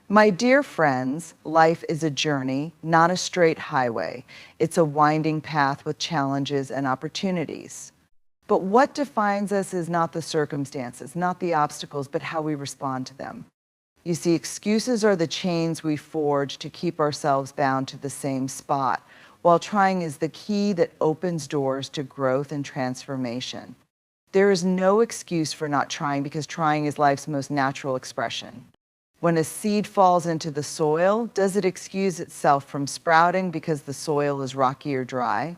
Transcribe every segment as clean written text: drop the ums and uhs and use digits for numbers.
My dear friends, life is a journey, not a straight highway. It's a winding path with challenges and opportunities. But what defines us is not the circumstances, not the obstacles, but how we respond to them. You see, excuses are the chains we forge to keep ourselves bound to the same spot, while trying is the key that opens doors to growth and transformation. There is no excuse for not trying because trying is life's most natural expression. When a seed falls into the soil, does it excuse itself from sprouting because the soil is rocky or dry?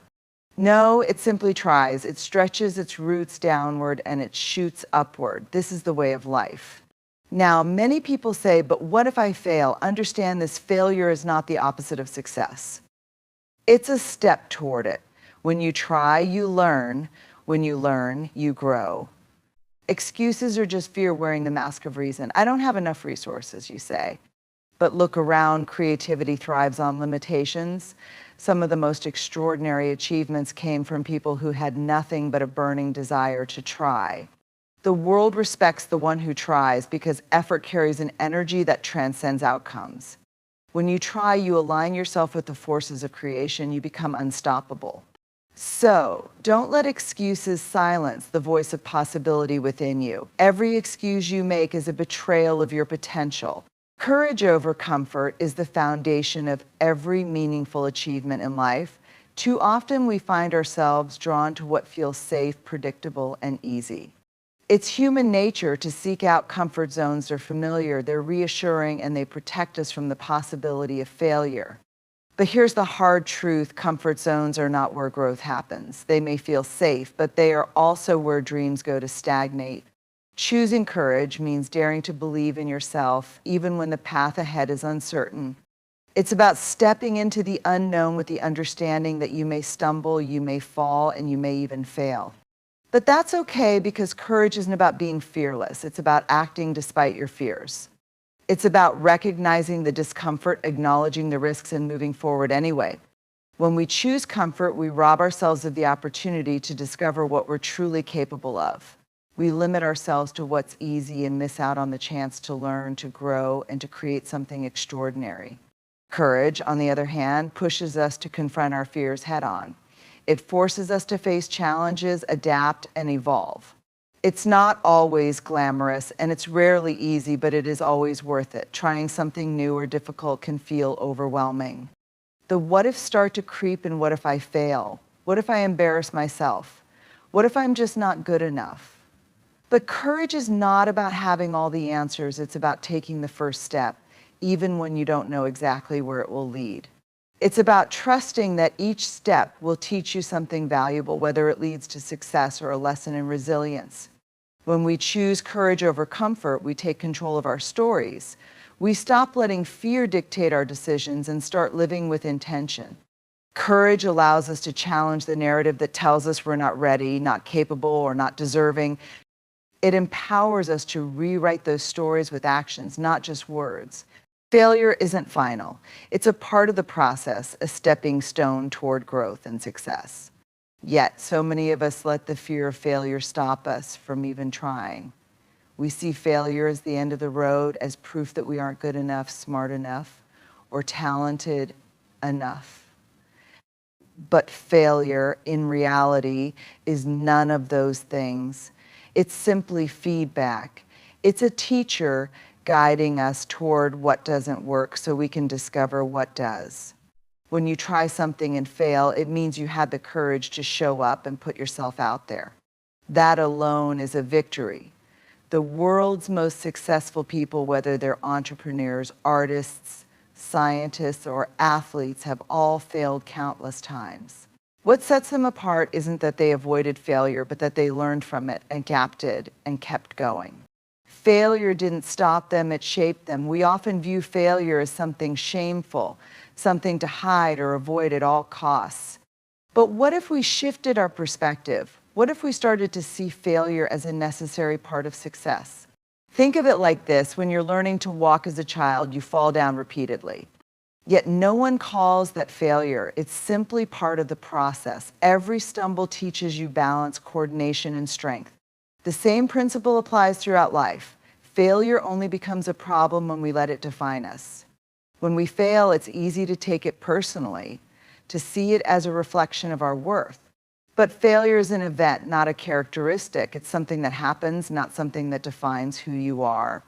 No, it simply tries. It stretches its roots downward and it shoots upward. This is the way of life. Now, many people say, but what if I fail? Understand this, failure is not the opposite of success. It's a step toward it. When you try, you learn. When you learn, you grow. Excuses are just fear wearing the mask of reason. I don't have enough resources, you say. But look around, creativity thrives on limitations. Some of the most extraordinary achievements came from people who had nothing but a burning desire to try. The world respects the one who tries because effort carries an energy that transcends outcomes. When you try, you align yourself with the forces of creation, you become unstoppable. So, don't let excuses silence the voice of possibility within you. Every excuse you make is a betrayal of your potential. Courage over comfort is the foundation of every meaningful achievement in life. Too often we find ourselves drawn to what feels safe, predictable, and easy. It's human nature to seek out comfort zones. They're familiar, they're reassuring, and they protect us from the possibility of failure. But here's the hard truth, comfort zones are not where growth happens. They may feel safe, but they are also where dreams go to stagnate. Choosing courage means daring to believe in yourself, even when the path ahead is uncertain. It's about stepping into the unknown with the understanding that you may stumble, you may fall, and you may even fail. But that's okay because courage isn't about being fearless. It's about acting despite your fears. It's about recognizing the discomfort, acknowledging the risks, and moving forward anyway. When we choose comfort, we rob ourselves of the opportunity to discover what we're truly capable of. We limit ourselves to what's easy and miss out on the chance to learn, to grow, and to create something extraordinary. Courage, on the other hand, pushes us to confront our fears head-on. It forces us to face challenges, adapt, and evolve. It's not always glamorous, and it's rarely easy, but it is always worth it. Trying something new or difficult can feel overwhelming. The what-ifs start to creep in. What if I fail? What if I embarrass myself? What if I'm just not good enough? But courage is not about having all the answers. It's about taking the first step, even when you don't know exactly where it will lead. It's about trusting that each step will teach you something valuable, whether it leads to success or a lesson in resilience. When we choose courage over comfort, we take control of our stories. We stop letting fear dictate our decisions and start living with intention. Courage allows us to challenge the narrative that tells us we're not ready, not capable, or not deserving. It empowers us to rewrite those stories with actions, not just words. Failure isn't final. It's a part of the process, a stepping stone toward growth and success. Yet, so many of us let the fear of failure stop us from even trying. We see failure as the end of the road, as proof that we aren't good enough, smart enough, or talented enough. But failure, in reality, is none of those things. It's simply feedback. It's a teacher guiding us toward what doesn't work so we can discover what does. When you try something and fail, it means you had the courage to show up and put yourself out there. That alone is a victory. The world's most successful people, whether they're entrepreneurs, artists, scientists, or athletes, have all failed countless times. What sets them apart isn't that they avoided failure, but that they learned from it, adapted, and kept going. Failure didn't stop them, it shaped them. We often view failure as something shameful, something to hide or avoid at all costs. But what if we shifted our perspective? What if we started to see failure as a necessary part of success? Think of it like this: when you're learning to walk as a child, you fall down repeatedly. Yet no one calls that failure. It's simply part of the process. Every stumble teaches you balance, coordination, and strength. The same principle applies throughout life. Failure only becomes a problem when we let it define us. When we fail, it's easy to take it personally, to see it as a reflection of our worth. But failure is an event, not a characteristic. It's something that happens, not something that defines who you are.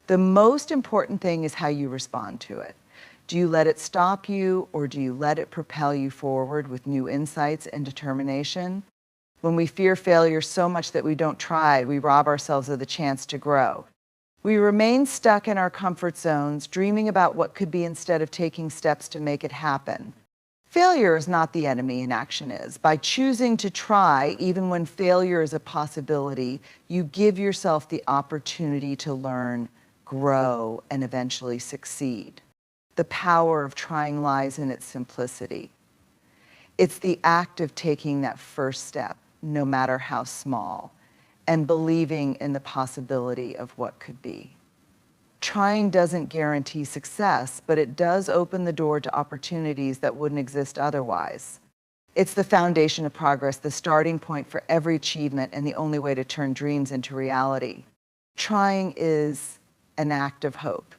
The most important thing is how you respond to it. Do you let it stop you, or do you let it propel you forward with new insights and determination? When we fear failure so much that we don't try, we rob ourselves of the chance to grow. We remain stuck in our comfort zones, dreaming about what could be instead of taking steps to make it happen. Failure is not the enemy, inaction is. By choosing to try, even when failure is a possibility, you give yourself the opportunity to learn, grow, and eventually succeed. The power of trying lies in its simplicity. It's the act of taking that first step, no matter how small, and believing in the possibility of what could be. Trying doesn't guarantee success, but it does open the door to opportunities that wouldn't exist otherwise. It's the foundation of progress, the starting point for every achievement, and the only way to turn dreams into reality. Trying is an act of hope.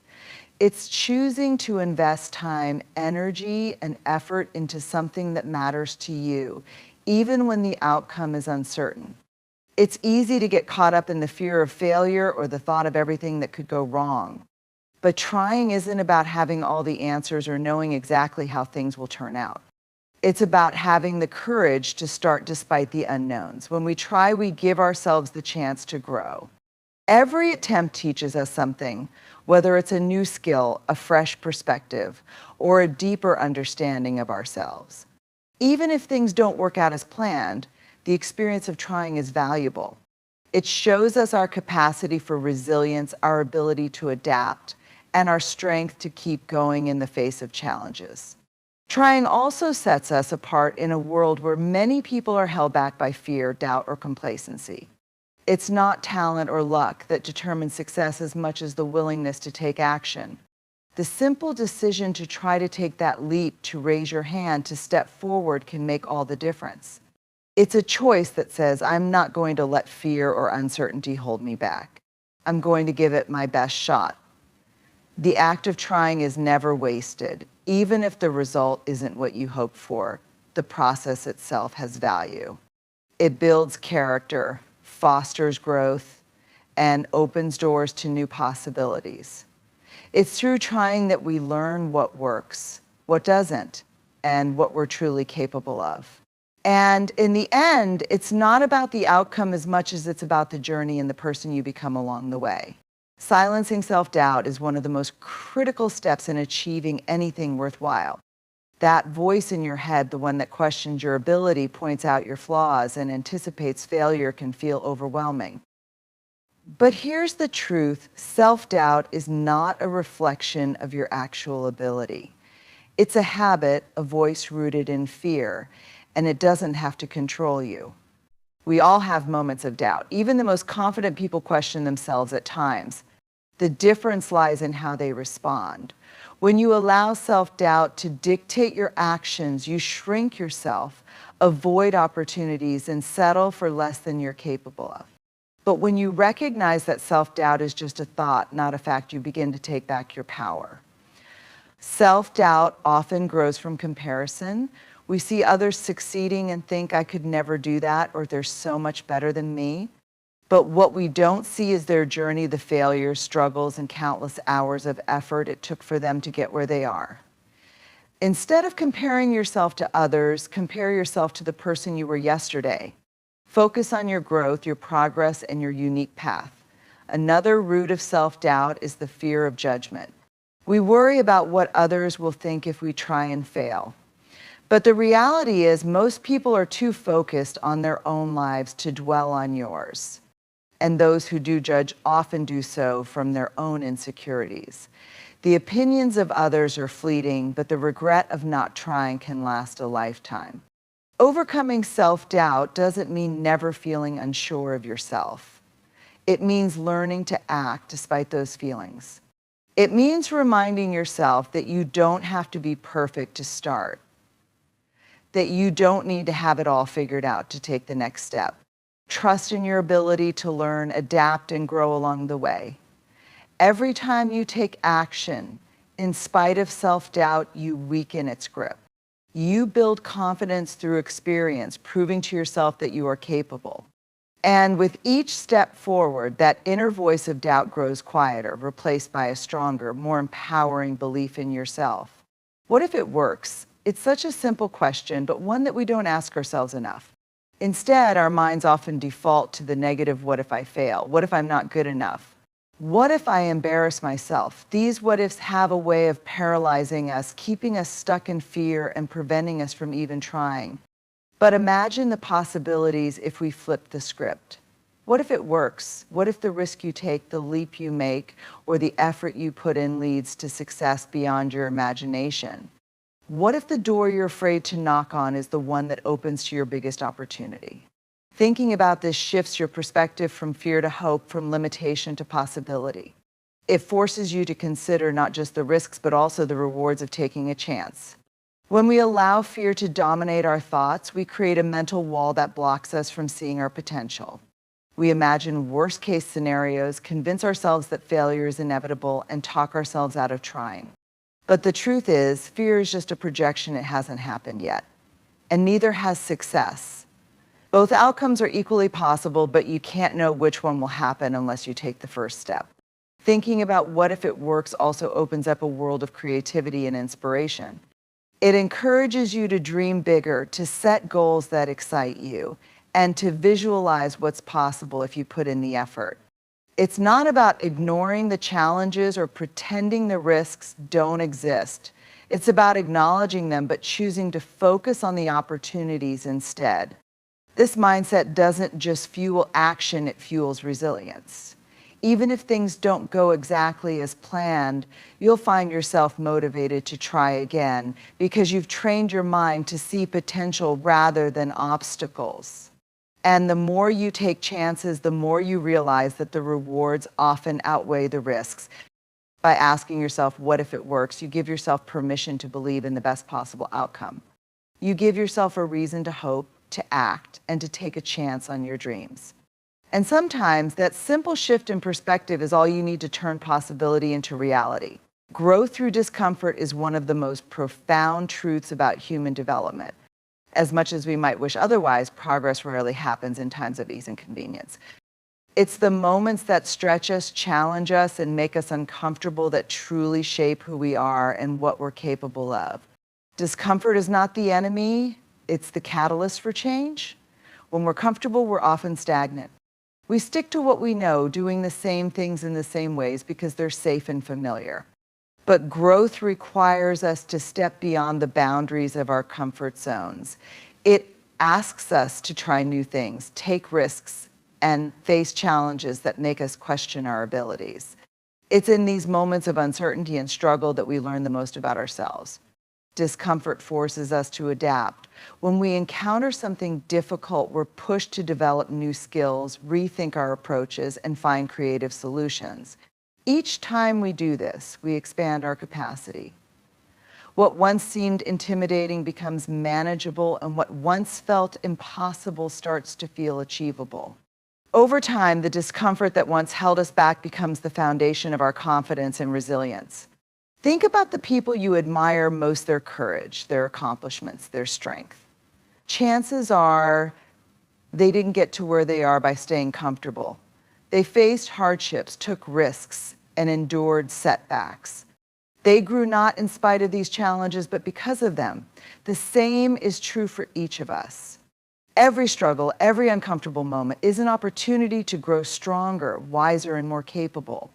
It's choosing to invest time, energy, and effort into something that matters to you, even when the outcome is uncertain. It's easy to get caught up in the fear of failure or the thought of everything that could go wrong. But trying isn't about having all the answers or knowing exactly how things will turn out. It's about having the courage to start despite the unknowns. When we try, we give ourselves the chance to grow. Every attempt teaches us something, whether it's a new skill, a fresh perspective, or a deeper understanding of ourselves. Even if things don't work out as planned, the experience of trying is valuable. It shows us our capacity for resilience, our ability to adapt, and our strength to keep going in the face of challenges. Trying also sets us apart in a world where many people are held back by fear, doubt, or complacency. It's not talent or luck that determines success as much as the willingness to take action. The simple decision to try to take that leap, to raise your hand, to step forward can make all the difference. It's a choice that says, I'm not going to let fear or uncertainty hold me back. I'm going to give it my best shot. The act of trying is never wasted. Even if the result isn't what you hoped for, the process itself has value. It builds character, fosters growth, and opens doors to new possibilities. It's through trying that we learn what works, what doesn't, and what we're truly capable of. And in the end, it's not about the outcome as much as it's about the journey and the person you become along the way. Silencing self-doubt is one of the most critical steps in achieving anything worthwhile. That voice in your head, the one that questions your ability, points out your flaws, and anticipates failure, can feel overwhelming. But here's the truth: self-doubt is not a reflection of your actual ability. It's a habit, a voice rooted in fear, and it doesn't have to control you. We all have moments of doubt. Even the most confident people question themselves at times. The difference lies in how they respond. When you allow self-doubt to dictate your actions, you shrink yourself, avoid opportunities, and settle for less than you're capable of. But when you recognize that self-doubt is just a thought, not a fact, you begin to take back your power. Self-doubt often grows from comparison. We see others succeeding and think, I could never do that, or they're so much better than me. But what we don't see is their journey, the failures, struggles, and countless hours of effort it took for them to get where they are. Instead of comparing yourself to others, compare yourself to the person you were yesterday. Focus on your growth, your progress, and your unique path. Another root of self-doubt is the fear of judgment. We worry about what others will think if we try and fail. But the reality is, most people are too focused on their own lives to dwell on yours. And those who do judge often do so from their own insecurities. The opinions of others are fleeting, but the regret of not trying can last a lifetime. Overcoming self-doubt doesn't mean never feeling unsure of yourself. It means learning to act despite those feelings. It means reminding yourself that you don't have to be perfect to start, that you don't need to have it all figured out to take the next step. Trust in your ability to learn, adapt, and grow along the way. Every time you take action, in spite of self-doubt, you weaken its grip. You build confidence through experience, proving to yourself that you are capable. And with each step forward, that inner voice of doubt grows quieter, replaced by a stronger, more empowering belief in yourself. What if it works? It's such a simple question, but one that we don't ask ourselves enough. Instead, our minds often default to the negative, what if I fail? What if I'm not good enough? What if I embarrass myself? These what ifs have a way of paralyzing us, keeping us stuck in fear and preventing us from even trying. But imagine the possibilities if we flip the script. What if it works? What if the risk you take, the leap you make, or the effort you put in leads to success beyond your imagination? What if the door you're afraid to knock on is the one that opens to your biggest opportunity? Thinking about this shifts your perspective from fear to hope, from limitation to possibility. It forces you to consider not just the risks, but also the rewards of taking a chance. When we allow fear to dominate our thoughts, we create a mental wall that blocks us from seeing our potential. We imagine worst-case scenarios, convince ourselves that failure is inevitable, and talk ourselves out of trying. But the truth is, fear is just a projection. It hasn't happened yet. And neither has success. Both outcomes are equally possible, but you can't know which one will happen unless you take the first step. Thinking about what if it works also opens up a world of creativity and inspiration. It encourages you to dream bigger, to set goals that excite you, and to visualize what's possible if you put in the effort. It's not about ignoring the challenges or pretending the risks don't exist. It's about acknowledging them, but choosing to focus on the opportunities instead. This mindset doesn't just fuel action, it fuels resilience. Even if things don't go exactly as planned, you'll find yourself motivated to try again because you've trained your mind to see potential rather than obstacles. And the more you take chances, the more you realize that the rewards often outweigh the risks. By asking yourself, what if it works, you give yourself permission to believe in the best possible outcome. You give yourself a reason to hope, to act, and to take a chance on your dreams. And sometimes that simple shift in perspective is all you need to turn possibility into reality. Growth through discomfort is one of the most profound truths about human development. As much as we might wish otherwise, progress rarely happens in times of ease and convenience. It's the moments that stretch us, challenge us, and make us uncomfortable that truly shape who we are and what we're capable of. Discomfort is not the enemy. It's the catalyst for change. When we're comfortable, we're often stagnant. We stick to what we know, doing the same things in the same ways because they're safe and familiar. But growth requires us to step beyond the boundaries of our comfort zones. It asks us to try new things, take risks, and face challenges that make us question our abilities. It's in these moments of uncertainty and struggle that we learn the most about ourselves. Discomfort forces us to adapt. When we encounter something difficult, we're pushed to develop new skills, rethink our approaches, and find creative solutions. Each time we do this, we expand our capacity. What once seemed intimidating becomes manageable, and what once felt impossible starts to feel achievable. Over time, the discomfort that once held us back becomes the foundation of our confidence and resilience. Think about the people you admire most, their courage, their accomplishments, their strength. Chances are they didn't get to where they are by staying comfortable. They faced hardships, took risks, and endured setbacks. They grew not in spite of these challenges, but because of them. The same is true for each of us. Every struggle, every uncomfortable moment is an opportunity to grow stronger, wiser, and more capable.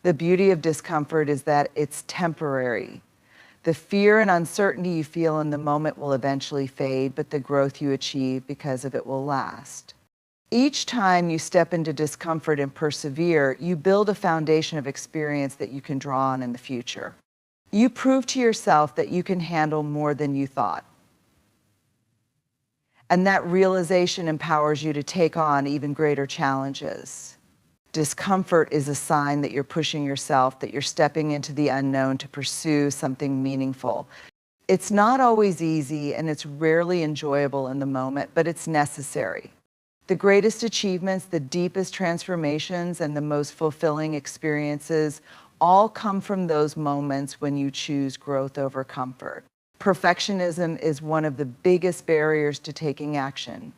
The beauty of discomfort is that it's temporary. The fear and uncertainty you feel in the moment will eventually fade, but the growth you achieve because of it will last. Each time you step into discomfort and persevere, you build a foundation of experience that you can draw on in the future. You prove to yourself that you can handle more than you thought. And that realization empowers you to take on even greater challenges. Discomfort is a sign that you're pushing yourself, that you're stepping into the unknown to pursue something meaningful. It's not always easy, and it's rarely enjoyable in the moment, but it's necessary. The greatest achievements, the deepest transformations, and the most fulfilling experiences all come from those moments when you choose growth over comfort. Perfectionism is one of the biggest barriers to taking action.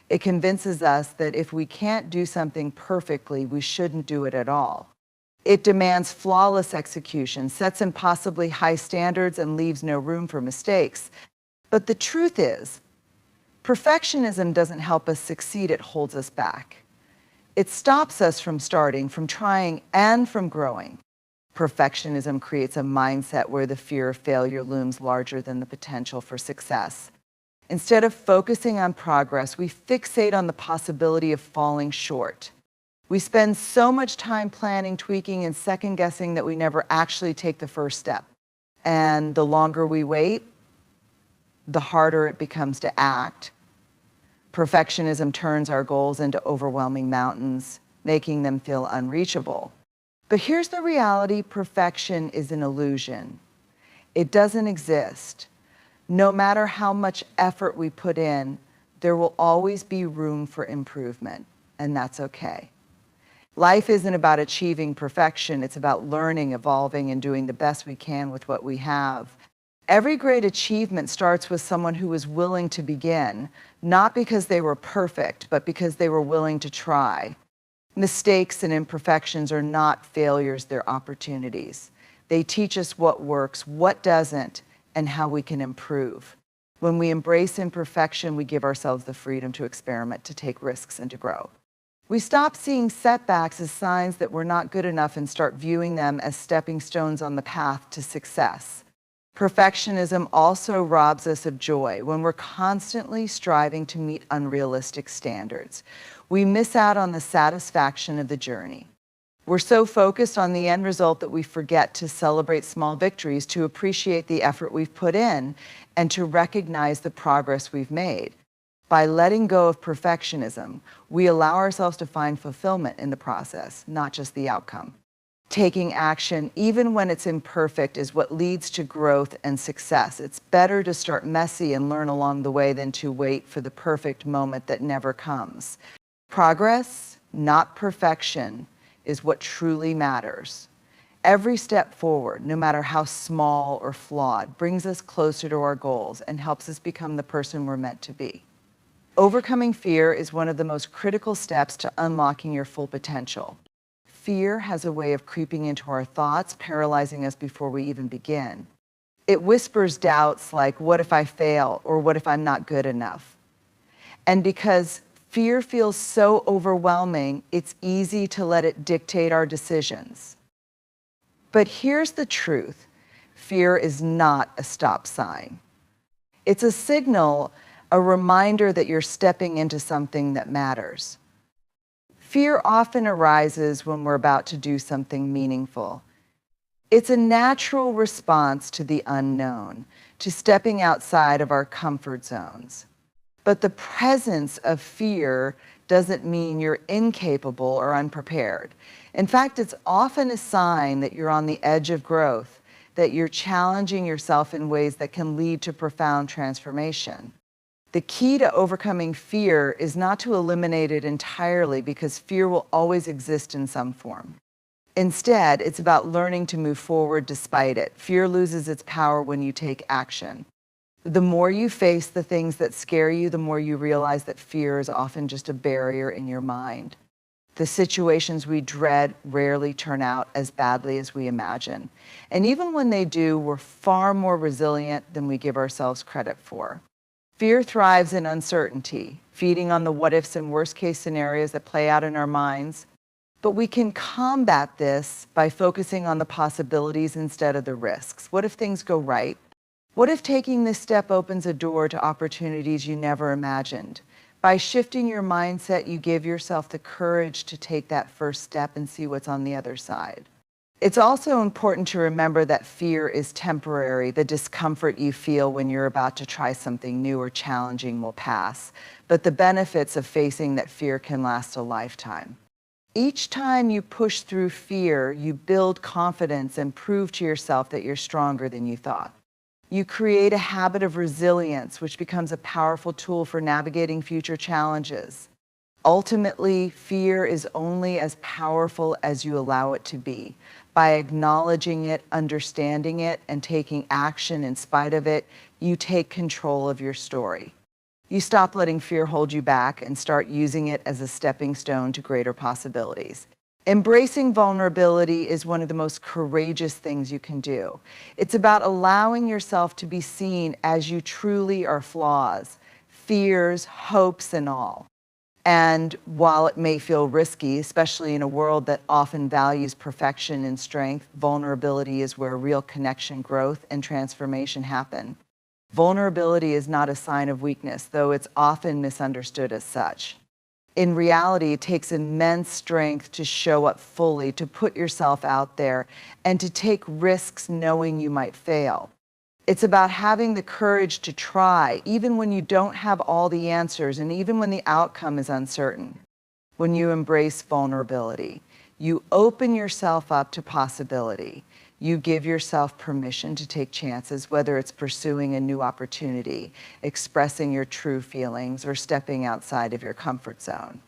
It convinces us that if we can't do something perfectly, we shouldn't do it at all. It demands flawless execution, sets impossibly high standards, and leaves no room for mistakes. But the truth is, perfectionism doesn't help us succeed, it holds us back. It stops us from starting, from trying, and from growing. Perfectionism creates a mindset where the fear of failure looms larger than the potential for success. Instead of focusing on progress, we fixate on the possibility of falling short. We spend so much time planning, tweaking, and second-guessing that we never actually take the first step. And the longer we wait, the harder it becomes to act. Perfectionism turns our goals into overwhelming mountains, making them feel unreachable. But here's the reality: perfection is an illusion. It doesn't exist. No matter how much effort we put in, there will always be room for improvement, and that's okay. Life isn't about achieving perfection, it's about learning, evolving, and doing the best we can with what we have. Every great achievement starts with someone who was willing to begin, not because they were perfect, but because they were willing to try. Mistakes and imperfections are not failures, they're opportunities. They teach us what works, what doesn't, and how we can improve. When we embrace imperfection, we give ourselves the freedom to experiment, to take risks, and to grow. We stop seeing setbacks as signs that we're not good enough and start viewing them as stepping stones on the path to success. Perfectionism also robs us of joy. When we're constantly striving to meet unrealistic standards, we miss out on the satisfaction of the journey. We're so focused on the end result that we forget to celebrate small victories, to appreciate the effort we've put in, and to recognize the progress we've made. By letting go of perfectionism, we allow ourselves to find fulfillment in the process, not just the outcome. Taking action, even when it's imperfect, is what leads to growth and success. It's better to start messy and learn along the way than to wait for the perfect moment that never comes. Progress, not perfection, is what truly matters. Every step forward, no matter how small or flawed, brings us closer to our goals and helps us become the person we're meant to be. Overcoming fear is one of the most critical steps to unlocking your full potential. Fear has a way of creeping into our thoughts, paralyzing us before we even begin. It whispers doubts like, what if I fail? Or what if I'm not good enough? And because fear feels so overwhelming, it's easy to let it dictate our decisions. But here's the truth: fear is not a stop sign. It's a signal, a reminder that you're stepping into something that matters. Fear often arises when we're about to do something meaningful. It's a natural response to the unknown, to stepping outside of our comfort zones. But the presence of fear doesn't mean you're incapable or unprepared. In fact, it's often a sign that you're on the edge of growth, that you're challenging yourself in ways that can lead to profound transformation. The key to overcoming fear is not to eliminate it entirely, because fear will always exist in some form. Instead, it's about learning to move forward despite it. Fear loses its power when you take action. The more you face the things that scare you, the more you realize that fear is often just a barrier in your mind. The situations we dread rarely turn out as badly as we imagine. And even when they do, we're far more resilient than we give ourselves credit for. Fear thrives in uncertainty, feeding on the what-ifs and worst-case scenarios that play out in our minds. But we can combat this by focusing on the possibilities instead of the risks. What if things go right? What if taking this step opens a door to opportunities you never imagined? By shifting your mindset, you give yourself the courage to take that first step and see what's on the other side. It's also important to remember that fear is temporary. The discomfort you feel when you're about to try something new or challenging will pass, but the benefits of facing that fear can last a lifetime. Each time you push through fear, you build confidence and prove to yourself that you're stronger than you thought. You create a habit of resilience, which becomes a powerful tool for navigating future challenges. Ultimately, fear is only as powerful as you allow it to be. By acknowledging it, understanding it, and taking action in spite of it, you take control of your story. You stop letting fear hold you back and start using it as a stepping stone to greater possibilities. Embracing vulnerability is one of the most courageous things you can do. It's about allowing yourself to be seen as you truly are, flaws, fears, hopes, and all. And while it may feel risky, especially in a world that often values perfection and strength, vulnerability is where real connection, growth, and transformation happen. Vulnerability is not a sign of weakness, though it's often misunderstood as such. In reality, it takes immense strength to show up fully, to put yourself out there, and to take risks knowing you might fail. It's about having the courage to try, even when you don't have all the answers and even when the outcome is uncertain. When you embrace vulnerability, you open yourself up to possibility. You give yourself permission to take chances, whether it's pursuing a new opportunity, expressing your true feelings, or stepping outside of your comfort zone.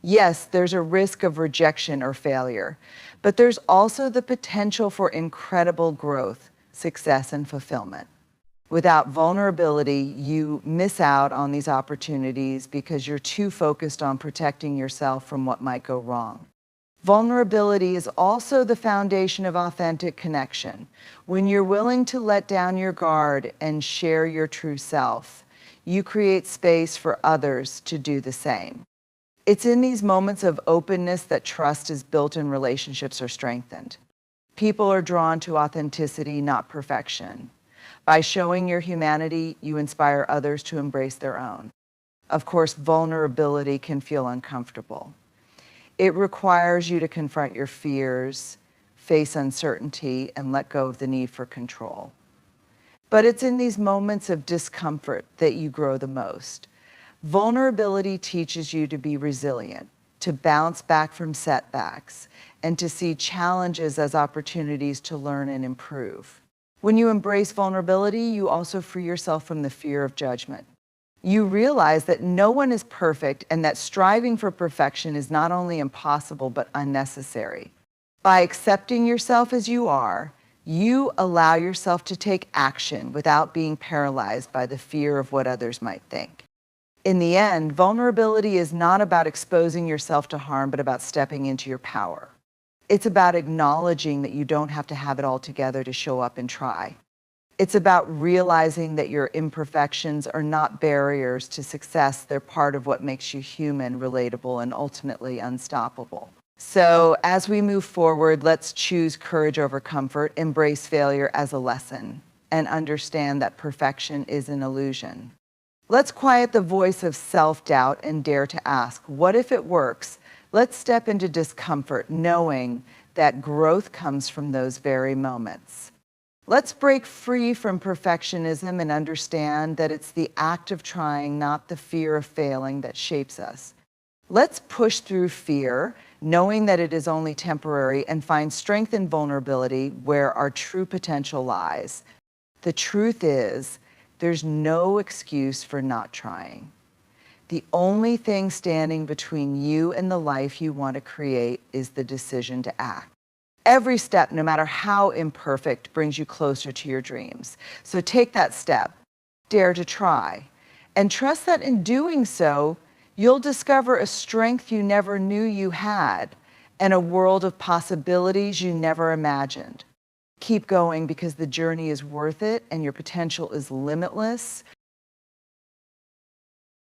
Yes, there's a risk of rejection or failure, but there's also the potential for incredible growth, success, and fulfillment. Without vulnerability, you miss out on these opportunities because you're too focused on protecting yourself from what might go wrong. Vulnerability is also the foundation of authentic connection. When you're willing to let down your guard and share your true self, you create space for others to do the same. It's in these moments of openness that trust is built and relationships are strengthened. People are drawn to authenticity, not perfection. By showing your humanity, you inspire others to embrace their own. Of course, vulnerability can feel uncomfortable. It requires you to confront your fears, face uncertainty, and let go of the need for control. But it's in these moments of discomfort that you grow the most. Vulnerability teaches you to be resilient, to bounce back from setbacks, and to see challenges as opportunities to learn and improve. When you embrace vulnerability, you also free yourself from the fear of judgment. You realize that no one is perfect and that striving for perfection is not only impossible but unnecessary. By accepting yourself as you are, you allow yourself to take action without being paralyzed by the fear of what others might think. In the end, vulnerability is not about exposing yourself to harm, but about stepping into your power. It's about acknowledging that you don't have to have it all together to show up and try. It's about realizing that your imperfections are not barriers to success. They're part of what makes you human, relatable, and ultimately unstoppable. So as we move forward, let's choose courage over comfort, embrace failure as a lesson, and understand that perfection is an illusion. Let's quiet the voice of self-doubt and dare to ask, what if it works? Let's step into discomfort, knowing that growth comes from those very moments. Let's break free from perfectionism and understand that it's the act of trying, not the fear of failing, that shapes us. Let's push through fear, knowing that it is only temporary, and find strength in vulnerability where our true potential lies. The truth is, there's no excuse for not trying. The only thing standing between you and the life you want to create is the decision to act. Every step, no matter how imperfect, brings you closer to your dreams. So take that step, dare to try, and trust that in doing so, you'll discover a strength you never knew you had and a world of possibilities you never imagined. Keep going because the journey is worth it and your potential is limitless.